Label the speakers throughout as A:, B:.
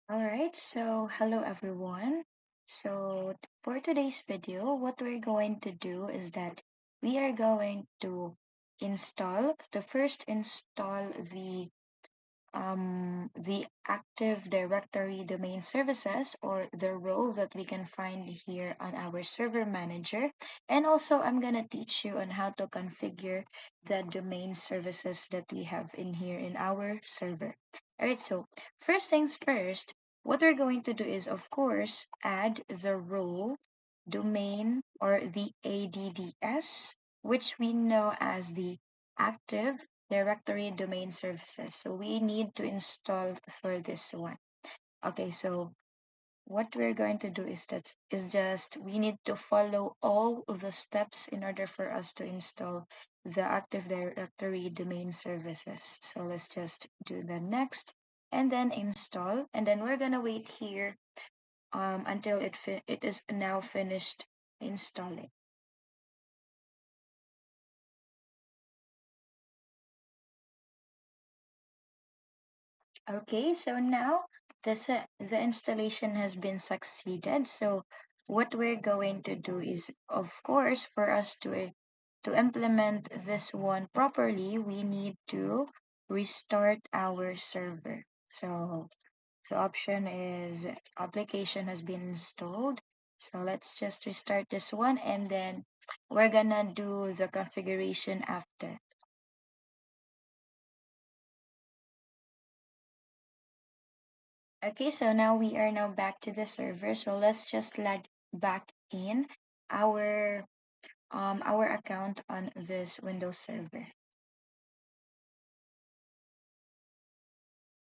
A: All right, so hello everyone. For today's video, what we're going to do is that we are going to first install the Active Directory domain services or the role that we can find here on our server manager. And also, I'm going to teach you on how to configure the domain services that we have in here in our server. All right, so first things first, what we're going to do is, of course, add the role domain or the ADDS, which we know as the Active Directory Domain Services. So we need to install for this one. Okay, so what we're going to do is just we need to follow all of the steps in order for us to install the Active Directory Domain Services. So let's just do the next and then install, and then we're gonna wait here until it is now finished installing. Okay, so now the installation has been succeeded. So what we're going to do is, of course, for us to implement this one properly, we need to restart our server. So the option is application has been installed. So let's just restart this one and then we're gonna do the configuration after. Okay, so now we are now back to the server. So let's just log back in our account on this Windows server.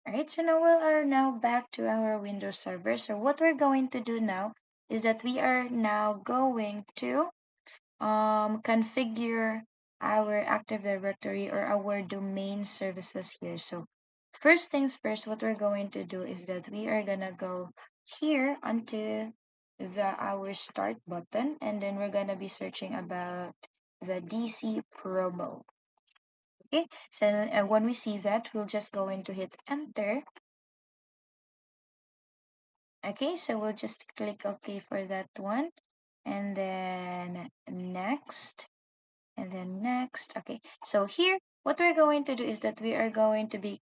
A: Alright, so now we are now back to our Windows server. So what we're going to do now is that we are now going to configure our Active Directory or our domain services here. So first things first, what we're going to do is that we are gonna go here onto our start button, and then we're gonna be searching about the DC promo. Okay, so when we see that, we'll just going to hit enter. Okay, so we'll just click OK for that one, and then next. And then next. Okay, so here what we're going to do is that we are going to be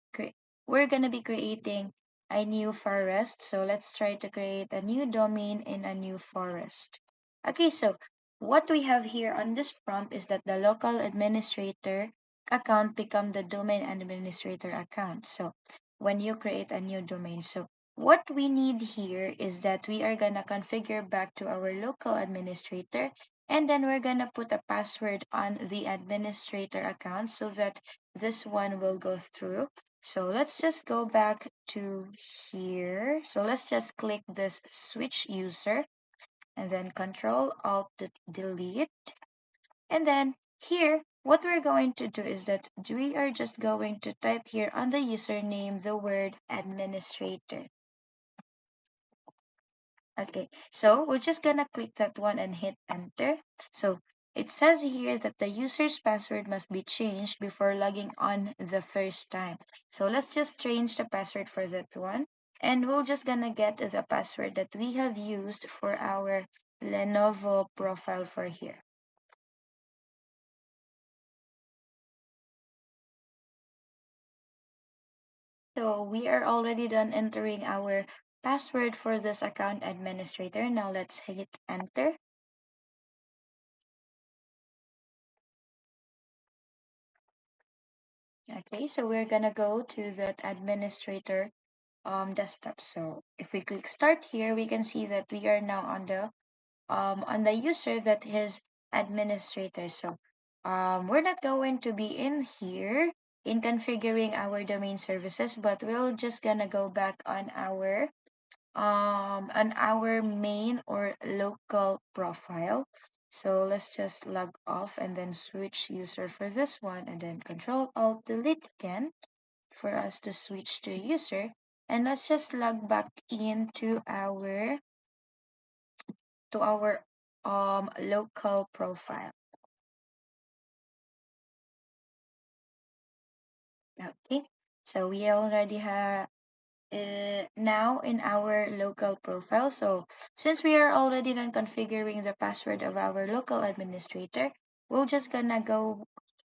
A: we're going to be creating a new forest. So let's try to create a new domain in a new forest. Okay, so what we have here on this prompt is that the local administrator account become the domain administrator account. So when you create a new domain, so what we need here is that we are going to configure back to our local administrator, and then we're going to put a password on the administrator account so that this one will go through. So let's just go back to here. So let's just click this switch user and then Control Alt Delete. And then here, what we're going to do is that we are just going to type here on the username the word administrator. Okay, so we're just gonna click that one and hit enter. So it says here that the user's password must be changed before logging on the first time. So let's just change the password for that one. And we're just gonna get the password that we have used for our Lenovo profile for here. So we are already done entering our password for this account administrator. Now let's hit enter. Okay, so we're gonna go to that administrator desktop. So if we click start here, we can see that we are now on the user that is administrator. So we're not going to be in here in configuring our domain services, but we're just gonna go back on our main or local profile. So let's just log off and then switch user for this one, and then Control Alt Delete again for us to switch to user. And let's just log back into our local profile. Okay, so we already have now in our local profile. So since we are already done configuring the password of our local administrator, we're just gonna go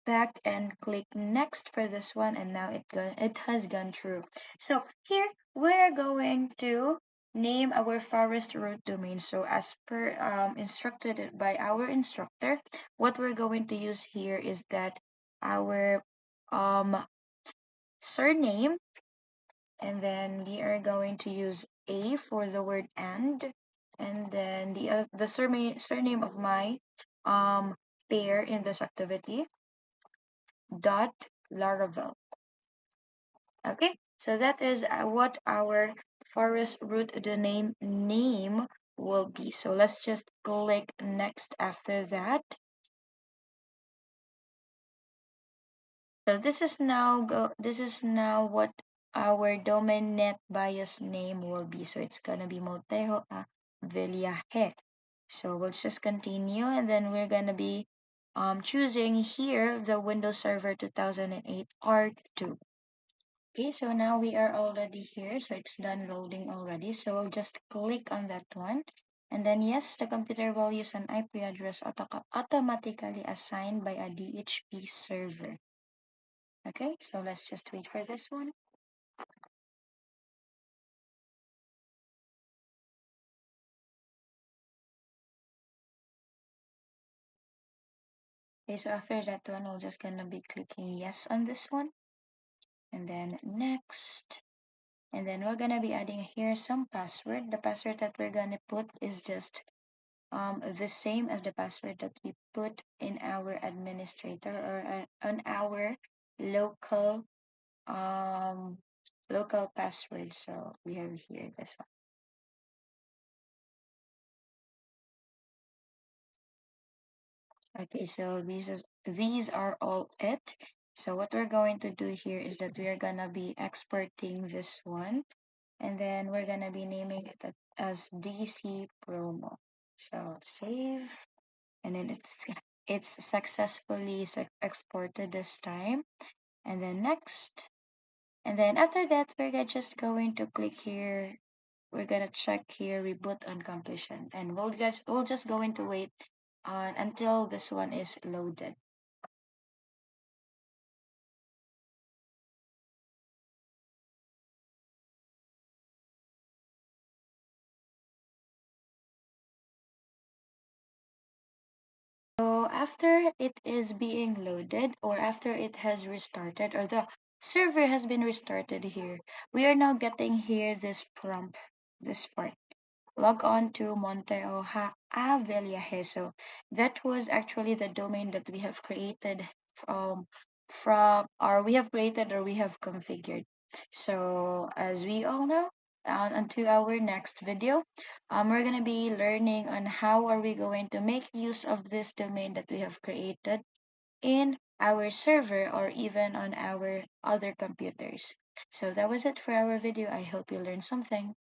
A: back and click next for this one, and now it has gone through. So here we're going to name our forest root domain. So as per instructed by our instructor, what we're going to use here is that our um surname, and then we are going to use a for the word and then the surname of my pair in this activity dot Laravel. Okay, so that is what our forest root the name will be. So let's just click next after that. So this is now what our domain net bias name will be. So it's gonna be Montejo Villaje. So we'll just continue, and then we're gonna be choosing here the Windows Server 2008 R2. Okay, so now we are already here, so it's done loading already. So we'll just click on that one. And then yes, the computer will use an IP address automatically assigned by a DHP server. Okay, so let's just wait for this one. Okay, so after that one, we're just gonna be clicking yes on this one. And then next. And then we're gonna be adding here some password. The password that we're gonna put is just the same as the password that we put in our administrator or on our local um local password. So we have here this one. Okay, so these are all it. So what we're going to do here is that we are gonna be exporting this one, and then we're gonna be naming it as DC promo. So save, and then it's successfully exported this time. And then next, and then after that just going to click here. We're gonna check here reboot on completion, and we'll just going to wait until this one is loaded. So after it is being loaded, or after it has restarted, or the server has been restarted here, we are now getting here this prompt, this part. Log on to Monteo Villaje. So that was actually the domain that we have created or we have created or we have configured. So as we all know, onto our next video, we're gonna be learning on how are we going to make use of this domain that we have created in our server or even on our other computers. So that was it for our video. I hope you learned something.